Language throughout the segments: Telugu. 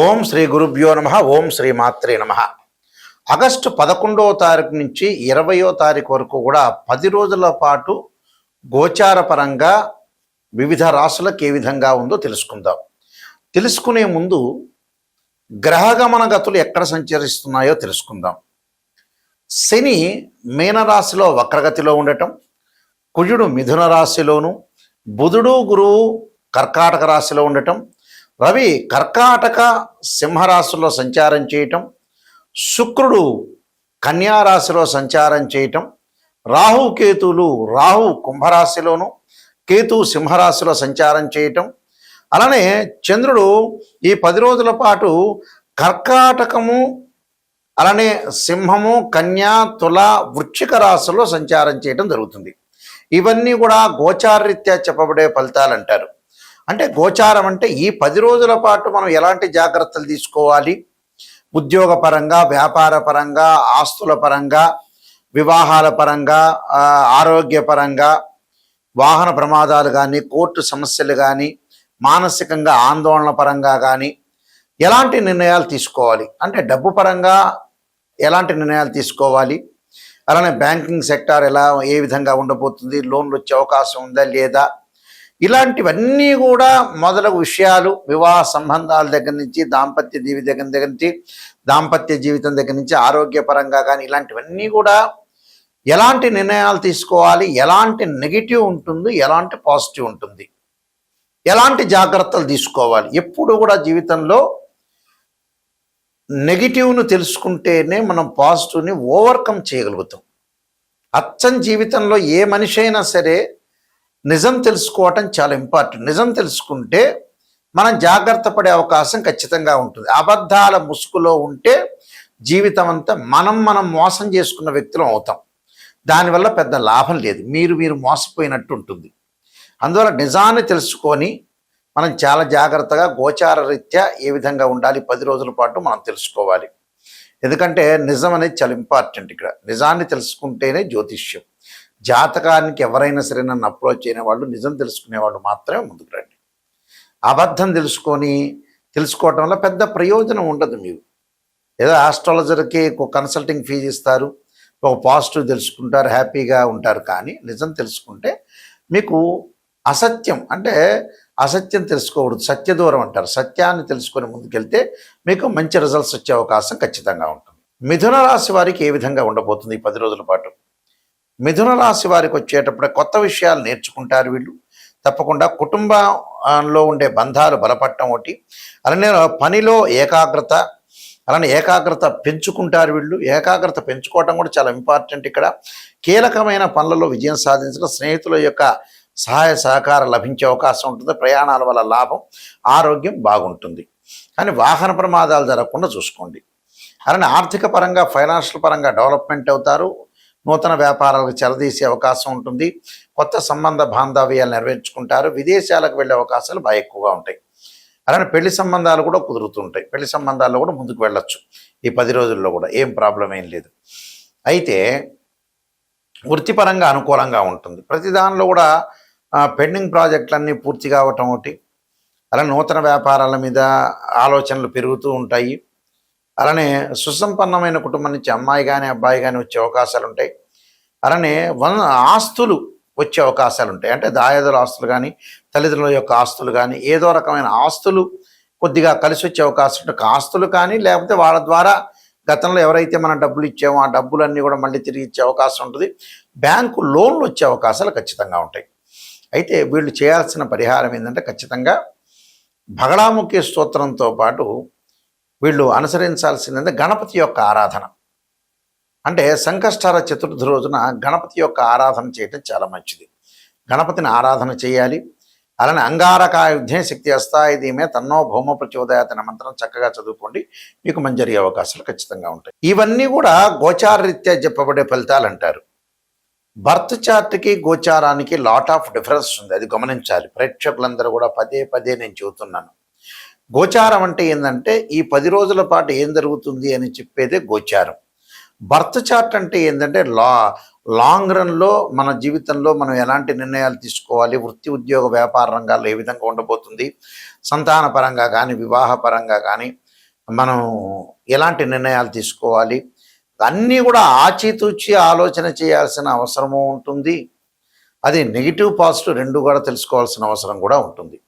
ఓం శ్రీ గురుభ్యో నమ. ఓం శ్రీ మాత్రే నమ. ఆగస్టు 11వ తారీఖు నుంచి 20వ తారీఖు వరకు కూడా 10 రోజుల పాటు గోచార పరంగా వివిధ రాశులకు ఏ విధంగా ఉందో తెలుసుకుందాం. తెలుసుకునే ముందు గ్రహగమన గతులు ఎక్కడ సంచరిస్తున్నాయో తెలుసుకుందాం. శని మీనరాశిలో వక్రగతిలో ఉండటం, కుజుడు మిథున రాశిలోను, బుధుడు గురువు కర్కాటక రాశిలో ఉండటం, రవి కర్కాటక సింహరాశిలో సంచారం చేయటం, శుక్రుడు కన్యారాశిలో సంచారం చేయటం, రాహు కుంభరాశిలోను, కేతు సింహరాశిలో సంచారం చేయటం, అలానే చంద్రుడు ఈ 10 రోజుల పాటు కర్కాటకము, అలానే సింహము, కన్యా, తుల, వృశ్చిక రాశిలో సంచారం చేయటం జరుగుతుంది. ఇవన్నీ కూడా గోచారరీత్యా చెప్పబడే ఫలితాలు అంటారు. అంటే గోచారం అంటే ఈ 10 రోజుల పాటు మనం ఎలాంటి జాగ్రత్తలు తీసుకోవాలి, ఉద్యోగపరంగా, వ్యాపార పరంగా, ఆస్తుల పరంగా, వివాహాల పరంగా, ఆరోగ్యపరంగా, వాహన ప్రమాదాలు కానీ, కోర్టు సమస్యలు కానీ, మానసికంగా ఆందోళన పరంగా కానీ ఎలాంటి నిర్ణయాలు తీసుకోవాలి, అంటే డబ్బు పరంగా ఎలాంటి నిర్ణయాలు తీసుకోవాలి, అలానే బ్యాంకింగ్ సెక్టార్ ఏ విధంగా ఉండబోతుంది, లోన్లు వచ్చే అవకాశం ఉందా లేదా, ఇలాంటివన్నీ కూడా మొదలగు విషయాలు, వివాహ సంబంధాల దగ్గర నుంచి, దాంపత్య జీవితం దగ్గర నుంచి, ఆరోగ్యపరంగా కానీ ఇలాంటివన్నీ కూడా ఎలాంటి నిర్ణయాలు తీసుకోవాలి, ఎలాంటి నెగిటివ్ ఉంటుంది, ఎలాంటి పాజిటివ్ ఉంటుంది, ఎలాంటి జాగ్రత్తలు తీసుకోవాలి. ఎప్పుడు కూడా జీవితంలో నెగిటివ్ను తెలుసుకుంటేనే మనం పాజిటివ్ని ఓవర్కమ్ చేయగలుగుతాం. అచ్చం జీవితంలో ఏ మనిషి అయినా సరే నిజం తెలుసుకోవటం చాలా ఇంపార్టెంట్. నిజం తెలుసుకుంటే మనం జాగ్రత్త పడే అవకాశం ఖచ్చితంగా ఉంటుంది. అబద్ధాల ముసుగులో ఉంటే జీవితం అంతా మనం మోసం చేసుకున్న వ్యక్తులం అవుతాం. దానివల్ల పెద్ద లాభం లేదు, మీరు మోసపోయినట్టు ఉంటుంది. అందువల్ల నిజాన్ని తెలుసుకొని మనం చాలా జాగ్రత్తగా గోచార రీత్యా ఏ విధంగా ఉండాలి 10 రోజుల పాటు మనం తెలుసుకోవాలి. ఎందుకంటే నిజం అనేది చాలా ఇంపార్టెంట్. ఇక్కడ నిజాన్ని తెలుసుకుంటేనే జ్యోతిష్యం. జాతకానికి ఎవరైనా సరే నన్ను అప్రోచ్ అయిన వాళ్ళు, నిజం తెలుసుకునేవాళ్ళు మాత్రమే ముందుకు రండి. అబద్ధం తెలుసుకోవటం వల్ల పెద్ద ప్రయోజనం ఉండదు. మీరు ఏదో ఆస్ట్రాలజర్కి ఒక కన్సల్టింగ్ ఫీజు ఇస్తారు, ఒక పాజిటివ్ తెలుసుకుంటారు, హ్యాపీగా ఉంటారు. కానీ నిజం తెలుసుకుంటే మీకు అసత్యం తెలుసుకోకూడదు, సత్యదూరం అంటారు. సత్యాన్ని తెలుసుకొని ముందుకెళ్తే మీకు మంచి రిజల్ట్స్ వచ్చే అవకాశం ఖచ్చితంగా ఉంటుంది. మిథున రాశి వారికి ఏ విధంగా ఉండబోతుంది ఈ 10 రోజుల పాటు? మిథున రాశి వారికి వచ్చేటప్పుడు కొత్త విషయాలు నేర్చుకుంటారు వీళ్ళు. తప్పకుండా కుటుంబంలో ఉండే బంధాలు బలపడటం ఒకటి, అలానే పనిలో ఏకాగ్రత పెంచుకుంటారు వీళ్ళు. ఏకాగ్రత పెంచుకోవటం కూడా చాలా ఇంపార్టెంట్. ఇక్కడ కీలకమైన పనులలో విజయం సాధించడం, స్నేహితుల యొక్క సహాయ సహకారం లభించే అవకాశం ఉంటుంది. ప్రయాణాల వల్ల లాభం, ఆరోగ్యం బాగుంటుంది. కానీ వాహన ప్రమాదాలు జరగకుండా చూసుకోండి. అలానే ఆర్థిక పరంగా, ఫైనాన్షియల్ పరంగా డెవలప్మెంట్ అవుతారు. నూతన వ్యాపారాలకు చెలదీసే అవకాశం ఉంటుంది. కొత్త సంబంధ బాంధవ్యాలు నెరవేర్చుకుంటారు. విదేశాలకు వెళ్ళే అవకాశాలు బాగా ఎక్కువగా ఉంటాయి. అలానే పెళ్లి సంబంధాలు కూడా కుదురుతుంటాయి. పెళ్లి సంబంధాల్లో కూడా ముందుకు వెళ్ళొచ్చు ఈ 10 రోజుల్లో కూడా, ఏం ప్రాబ్లం ఏం లేదు. అయితే వృత్తిపరంగా అనుకూలంగా ఉంటుంది. ప్రతి దానిలో కూడా పెండింగ్ ప్రాజెక్టులన్నీ పూర్తి కావటం ఒకటి, అలానే నూతన వ్యాపారాల మీద ఆలోచనలు పెరుగుతూ ఉంటాయి. అలానే సుసంపన్నమైన కుటుంబం నుంచి అమ్మాయి కానీ అబ్బాయి కానీ వచ్చే అవకాశాలు ఉంటాయి. అలానే ఆస్తులు వచ్చే అవకాశాలు ఉంటాయి. అంటే దాయాదుల ఆస్తులు కానీ, తల్లిదండ్రుల యొక్క ఆస్తులు కానీ, ఏదో రకమైన ఆస్తులు కొద్దిగా కలిసి వచ్చే అవకాశం ఉంటుంది. ఆస్తులు కానీ, లేకపోతే వాళ్ళ ద్వారా గతంలో ఎవరైతే మనం డబ్బులు ఇచ్చామో ఆ డబ్బులన్నీ కూడా మళ్ళీ తిరిగి ఇచ్చే అవకాశం ఉంటుంది. బ్యాంకు లోన్లు వచ్చే అవకాశాలు ఖచ్చితంగా ఉంటాయి. అయితే వీళ్ళు చేయాల్సిన పరిహారం ఏంటంటే, ఖచ్చితంగా బగళాముఖి స్తోత్రంతో పాటు వీళ్ళు అనుసరించాల్సిందంటే గణపతి యొక్క ఆరాధన. అంటే సంకష్టహర చతుర్థి రోజున గణపతి యొక్క ఆరాధన చేయటం చాలా మంచిది. గణపతిని ఆరాధన చేయాలి. అలానే అంగారకాయుధ్యే శక్తి అస్తాయి ధీమే తన్నో భౌమ ప్రచోదయాత్ అనే మంత్రం చక్కగా చదువుకోండి, మీకు మంచి జరిగే అవకాశాలు ఖచ్చితంగా ఉంటాయి. ఇవన్నీ కూడా గోచారరీత్యా చెప్పబడే ఫలితాలు అంటారు. బర్త్ చార్ట్కి గోచారానికి లాట్ ఆఫ్ డిఫరెన్స్ ఉంది, అది గమనించాలి. ప్రేక్షకులందరూ కూడా పదే నేను చెబుతున్నాను. గోచారం అంటే ఏంటంటే ఈ 10 రోజుల పాటు ఏం జరుగుతుంది అని చెప్పేదే గోచారం. బర్త్ చార్ట్ అంటే ఏంటంటే లాంగ్ రన్లో మన జీవితంలో మనం ఎలాంటి నిర్ణయాలు తీసుకోవాలి, వృత్తి ఉద్యోగ వ్యాపార రంగాల్లో ఏ విధంగా ఉండబోతుంది, సంతాన పరంగా కానీ వివాహ పరంగా కానీ మనం ఎలాంటి నిర్ణయాలు తీసుకోవాలి, అన్నీ కూడా ఆచితూచి ఆలోచన చేయాల్సిన అవసరము ఉంటుంది. అది నెగిటివ్ పాజిటివ్ రెండు కూడా తెలుసుకోవాల్సిన అవసరం కూడా ఉంటుంది.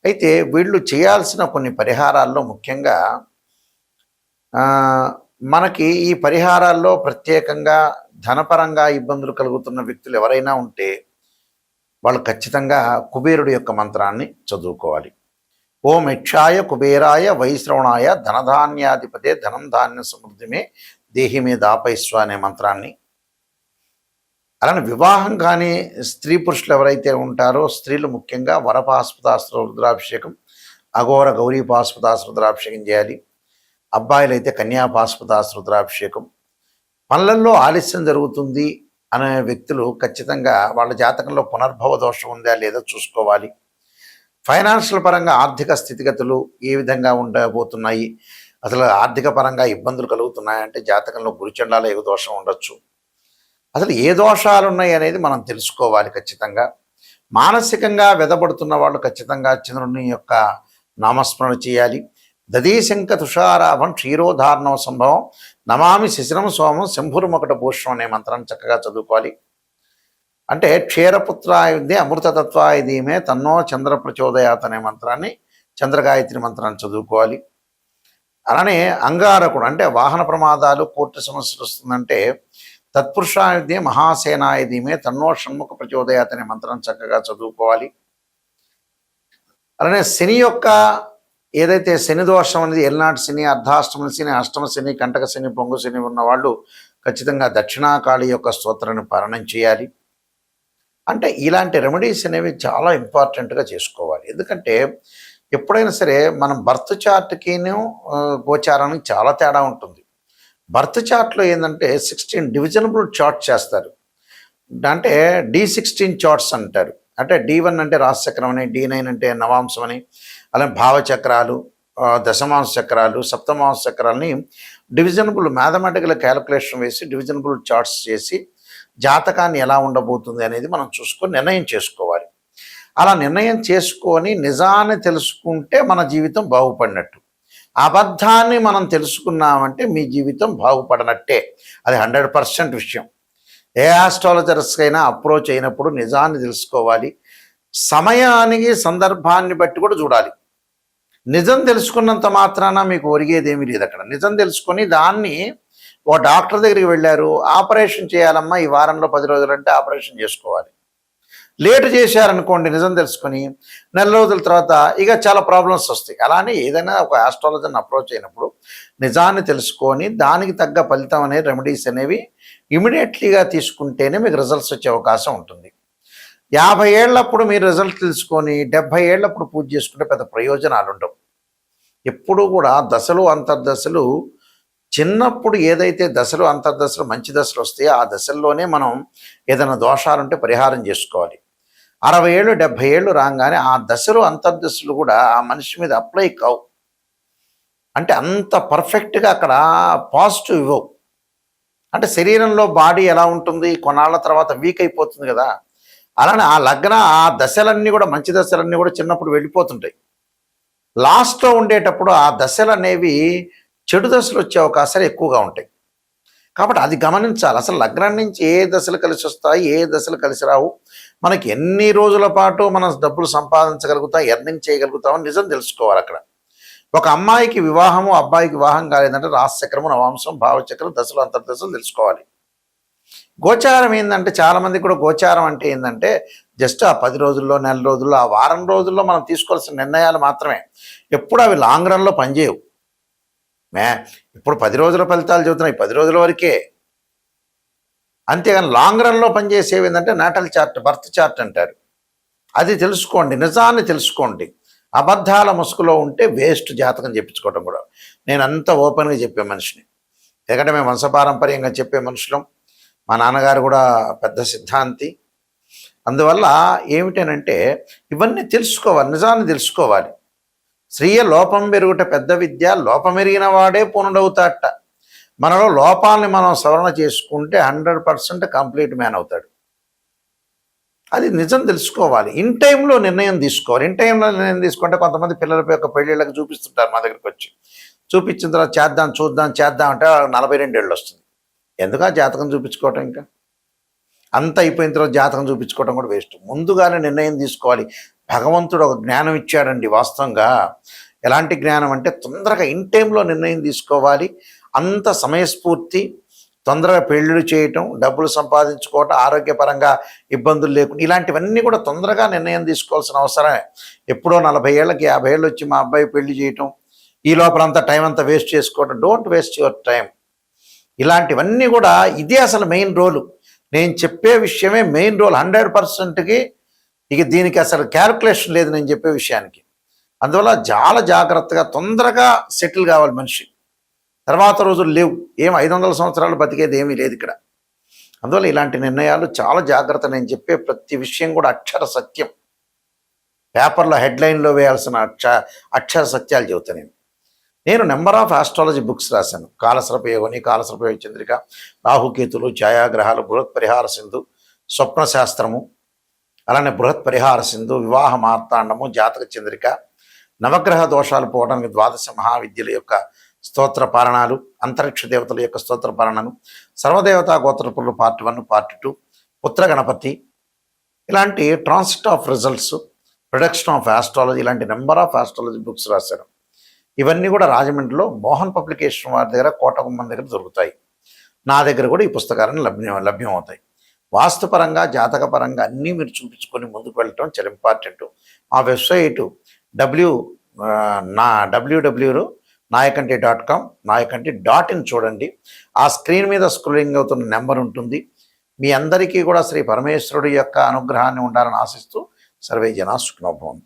అయితే వీళ్ళు చేయాల్సిన కొన్ని పరిహారాల్లో ముఖ్యంగా మనకి ఈ పరిహారాల్లో ప్రత్యేకంగా ధనపరంగా ఇబ్బందులు కలుగుతున్న వ్యక్తులు ఎవరైనా ఉంటే వాళ్ళు ఖచ్చితంగా కుబేరుడు యొక్క మంత్రాన్ని చదువుకోవాలి. ఓం యక్షాయ కుబేరాయ వైశ్రవణాయ ధనధాన్యాధిపతే ధనం ధాన్య సమృద్ధిమే దేహిమే దాపైస్వ అనే మంత్రాన్ని, అలానే వివాహం కానీ స్త్రీ పురుషులు ఎవరైతే ఉంటారో స్త్రీలు ముఖ్యంగా వరపాస్పదాస్త్ర రుద్రాభిషేకం, అఘోర గౌరీ పాస్పదాస్త్ర రుద్రాభిషేకం చేయాలి. అబ్బాయిలు అయితే కన్యాపాస్పదాస్త్ర రుద్రాభిషేకం. పనులలో ఆలస్యం జరుగుతుంది అనే వ్యక్తులు ఖచ్చితంగా వాళ్ళ జాతకంలో పునర్భవ దోషం ఉందా లేదా చూసుకోవాలి. ఫైనాన్షియల్ పరంగా ఆర్థిక స్థితిగతులు ఏ విధంగా ఉండబోతున్నాయి, అసలు ఆర్థిక పరంగా ఇబ్బందులు కలుగుతున్నాయంటే జాతకంలో గురుచండాల యుగ దోషం ఉండొచ్చు. అసలు ఏ దోషాలు ఉన్నాయి అనేది మనం తెలుసుకోవాలి ఖచ్చితంగా. మానసికంగా వెదబడుతున్న వాళ్ళు ఖచ్చితంగా చంద్రుని యొక్క నామస్మరణ చేయాలి. దదీశంక తుషారాభం క్షీరోధారణం సంభవం నమామి శిశిరం సోమం శంభురుమొకట భూషణం అనే మంత్రాన్ని చక్కగా చదువుకోవాలి. అంటే క్షీరపుత్రాయుధే అమృతతత్వాయుధీమే తన్నో చంద్ర ప్రచోదయాత్ అనే మంత్రాన్ని, చంద్రగాయత్రి మంత్రాన్ని చదువుకోవాలి. అలానే అంగారకుడు అంటే వాహన ప్రమాదాలు కోర్టు సమస్యలు వస్తుందంటే తత్పురుషాయుధే మహాసేనాయుధీమే తన్నో షణ్ముఖ ప్రచోదయాత్ అనే మంత్రాన్ని చక్కగా చదువుకోవాలి. అలానే శని యొక్క ఏదైతే శని దోషం అనేది ఎల్నాటి శని, అర్ధాష్టమ శని, అష్టమ శని, కంటక శని, పొంగు శని ఉన్నవాళ్ళు ఖచ్చితంగా దక్షిణాకాళి యొక్క స్తోత్రాన్ని పారాయణం చేయాలి. అంటే ఇలాంటి రెమెడీస్ అనేవి చాలా ఇంపార్టెంట్గా చేసుకోవాలి. ఎందుకంటే ఎప్పుడైనా సరే మనం బర్త్ చార్ట్కిను గోచారానికి చాలా తేడా ఉంటుంది. బర్త్ చార్ట్లో ఏంటంటే 16 డివిజనబుల్ చార్ట్ చేస్తారు. అంటే D16 చార్ట్స్ అంటారు. అంటే D1 అంటే రాశిచక్రం అని, D9 అంటే నవాంశం అని, అలాగే భావచక్రాలు, దశమాంశ చక్రాలు, సప్తమాంశ చక్రాలని డివిజనబుల్ మ్యాథమెటికల్ క్యాలిక్యులేషన్ వేసి డివిజనబుల్ చార్ట్స్ చేసి జాతకాన్ని ఎలా ఉండబోతుంది అనేది మనం చూసుకొని నిర్ణయం చేసుకోవాలి. అలా నిర్ణయం చేసుకొని నిజాన్ని తెలుసుకుంటే మన జీవితం బాగుపడినట్టు. అబద్ధాన్ని మనం తెలుసుకున్నామంటే మీ జీవితం బాగుపడనట్టే. అది 100% విషయం. ఏ ఆస్ట్రాలజర్స్కైనా అప్రోచ్ అయినప్పుడు నిజాన్ని తెలుసుకోవాలి. సమయానికి సందర్భాన్ని బట్టి కూడా చూడాలి. నిజం తెలుసుకున్నంత మాత్రాన మీకు ఒరిగేదేమీ లేదు. అక్కడ నిజం తెలుసుకొని దాన్ని ఓ డాక్టర్ దగ్గరికి వెళ్ళారు, ఆపరేషన్ చేయాలమ్మా ఈ వారంలో 10 రోజులంటే ఆపరేషన్ చేసుకోవాలి. లేటు చేశారనుకోండి నిజం తెలుసుకొని నెల రోజుల తర్వాత ఇక చాలా ప్రాబ్లమ్స్ వస్తాయి. అలానే ఏదైనా ఒక ఆస్ట్రాలజర్ని అప్రోచ్ అయినప్పుడు నిజాన్ని తెలుసుకొని దానికి తగ్గ ఫలితం అనే రెమెడీస్ అనేవి ఇమీడియట్లీగా తీసుకుంటేనే మీకు రిజల్ట్స్ వచ్చే అవకాశం ఉంటుంది. 50 ఏళ్ళప్పుడు మీరు రిజల్ట్ తెలుసుకొని 70 ఏళ్ళప్పుడు పూజ చేసుకుంటే పెద్ద ప్రయోజనాలు ఉండవు. ఎప్పుడూ కూడా దశలు అంతర్దశలు చిన్నప్పుడు ఏదైతే దశలు అంతర్దశలు మంచి దశలు వస్తాయో ఆ దశల్లోనే మనం ఏదైనా దోషాలుంటే పరిహారం చేసుకోవాలి. 60 ఏళ్ళు 70 ఏళ్ళు రాగానే ఆ దశలు అంతర్దశలు కూడా ఆ మనిషి మీద అప్లై కావు. అంటే అంత పర్ఫెక్ట్గా అక్కడ పాజిటివ్ ఇవ్వవు. అంటే శరీరంలో బాడీ ఎలా ఉంటుంది, కొన్నాళ్ళ తర్వాత వీక్ అయిపోతుంది కదా. అలానే ఆ దశలన్నీ కూడా మంచి దశలన్నీ కూడా చిన్నప్పుడు వెళ్ళిపోతుంటాయి. లాస్ట్లో ఉండేటప్పుడు ఆ దశలు అనేవి చెడు దశలు వచ్చే అవకాశాలు ఎక్కువగా ఉంటాయి. కాబట్టి అది గమనించాలి. అసలు లగ్నం నుంచి ఏ దశలు కలిసి వస్తాయి, ఏ దశలు కలిసి రావు, మనకి ఎన్ని రోజుల పాటు మనం డబ్బులు సంపాదించగలుగుతాం, ఎర్నింగ్ చేయగలుగుతామని నిజం తెలుసుకోవాలి. అక్కడ ఒక అమ్మాయికి వివాహము, అబ్బాయికి వివాహం కాలేదంటే రాశిచక్రము, నవాంశం, భావచక్రం, దశలు అంతర్దశలు తెలుసుకోవాలి. గోచారం ఏంటంటే చాలామంది కూడా గోచారం అంటే ఏంటంటే జస్ట్ ఆ 10 రోజుల్లో, నెల రోజుల్లో, ఆ వారం రోజుల్లో మనం తీసుకోవాల్సిన నిర్ణయాలు మాత్రమే. ఎప్పుడు అవి లాంగ్ రన్లో పనిచేయవు. ఇప్పుడు 10 రోజుల ఫలితాలు చెబుతున్నాయి, 10 రోజుల వరకే. అంతేగాని లాంగ్ రన్లో పనిచేసేవి ఏంటంటే నాటల్ చార్ట్, బర్త్ చార్ట్ అంటారు. అది తెలుసుకోండి, నిజాన్ని తెలుసుకోండి. అబద్ధాల ముసుగులో ఉంటే వేస్ట్ జాతకం చెప్పించుకోవడం కూడా. నేను అంత ఓపెన్గా చెప్పే మనిషిని, ఎందుకంటే మేము వంశపారంపర్యంగా చెప్పే మనుషులం. మా నాన్నగారు కూడా పెద్ద సిద్ధాంతి. అందువల్ల ఏమిటనంటే ఇవన్నీ తెలుసుకోవాలి, నిజాన్ని తెలుసుకోవాలి. స్త్రీయ లోపం పెరుగుట పెద్ద విద్య, లోపమెరిగిన వాడే పూర్ణుడవుతాట. మనలో లోపాలని మనం సవరణ చేసుకుంటే 100% కంప్లీట్ మ్యాన్ అవుతాడు. అది నిజం తెలుసుకోవాలి. ఇన్ టైంలో నిర్ణయం తీసుకోవాలి. ఇన్ టైంలో నిర్ణయం తీసుకుంటే కొంతమంది పిల్లల యొక్క పెళ్ళిళ్ళకి చూపిస్తుంటారు మా దగ్గరికి వచ్చి. చూపించిన తర్వాత చేద్దాం అంటే 42 ఏళ్ళు వస్తుంది. ఎందుకు ఆ జాతకం చూపించుకోవటం? ఇంకా అంత అయిపోయిన తర్వాత జాతకం చూపించుకోవటం కూడా వేస్ట్. ముందుగానే నిర్ణయం తీసుకోవాలి. భగవంతుడు ఒక జ్ఞానం ఇచ్చాడండి వాస్తవంగా. ఎలాంటి జ్ఞానం అంటే తొందరగా ఇన్ టైంలో నిర్ణయం తీసుకోవాలి. అంత సమయస్ఫూర్తి, తొందరగా పెళ్ళిళ్ళు చేయటం, డబ్బులు సంపాదించుకోవటం, ఆరోగ్యపరంగా ఇబ్బందులు లేకుండా ఇలాంటివన్నీ కూడా తొందరగా నిర్ణయం తీసుకోవాల్సిన అవసరమే. ఎప్పుడో 40 ఏళ్ళకి 50 ఏళ్ళు వచ్చి మా అబ్బాయి పెళ్లి చేయటం, ఈ లోపల అంతా టైం అంతా వేస్ట్ చేసుకోవటం. Don't waste your time. ఇలాంటివన్నీ కూడా ఇదే అసలు మెయిన్ రోలు. నేను చెప్పే విషయమే మెయిన్ రోల్ 100%కి. ఇక దీనికి అసలు క్యాల్కులేషన్ లేదు నేను చెప్పే విషయానికి. అందువల్ల చాలా జాగ్రత్తగా తొందరగా సెటిల్ కావాలి మనిషి. తర్వాత రోజులు లేవు. 500 సంవత్సరాలు బతికేది ఏమీ లేదు ఇక్కడ. అందువల్ల ఇలాంటి నిర్ణయాలు చాలా జాగ్రత్త. నేను చెప్పే ప్రతి విషయం కూడా అక్షర సత్యం. పేపర్లో హెడ్లైన్లో వేయాల్సిన అక్షర సత్యాలు చెబుతాను. నేను నెంబర్ ఆఫ్ ఆస్ట్రాలజీ బుక్స్ రాశాను. కాలసర్ప యోని, కాలసర్ప యోగ చంద్రిక, రాహుకేతులు, ఛాయాగ్రహాలు, బృహత్ పరిహార సింధు, స్వప్న శాస్త్రము, అలానే బృహత్ పరిహార సింధు, వివాహ మార్తాండము, జాతక చంద్రిక, నవగ్రహ దోషాలు పోవడానికి 12 మహావిద్యల యొక్క స్తోత్ర పారణాలు, అంతరిక్ష దేవతల యొక్క స్తోత్ర పారణాలు, సర్వదేవతా గోత్రపులు పార్ట్ 1, పార్ట్ 2, పుత్ర గణపతి, ఇలాంటి transit of results, production of astrology, ఇలాంటి నెంబర్ ఆఫ్ ఆస్ట్రాలజీ బుక్స్ రాశారు. ఇవన్నీ కూడా రాజమండ్రిలో మోహన్ పబ్లికేషన్ వారి దగ్గర, కోటగుమ్మం దగ్గర దొరుకుతాయి. నా దగ్గర కూడా ఈ పుస్తకాలను లభ్యం అవుతాయి. వాస్తుపరంగా, జాతకపరంగా అన్నీ మీరు చూపించుకొని ముందుకు వెళ్ళటం చాలా ఇంపార్టెంట్. మా వెబ్సైటు www.nayakanti.com, nayakanti.in చూడండి. ఆ స్క్రీన్ మీద స్క్రోలింగ్ అవుతున్న నెంబర్ ఉంటుంది. మీ అందరికీ కూడా శ్రీ పరమేశ్వరుడి యొక్క అనుగ్రహాన్ని ఉండాలని ఆశిస్తూ సర్వే జనా సుఖినో భవంతు.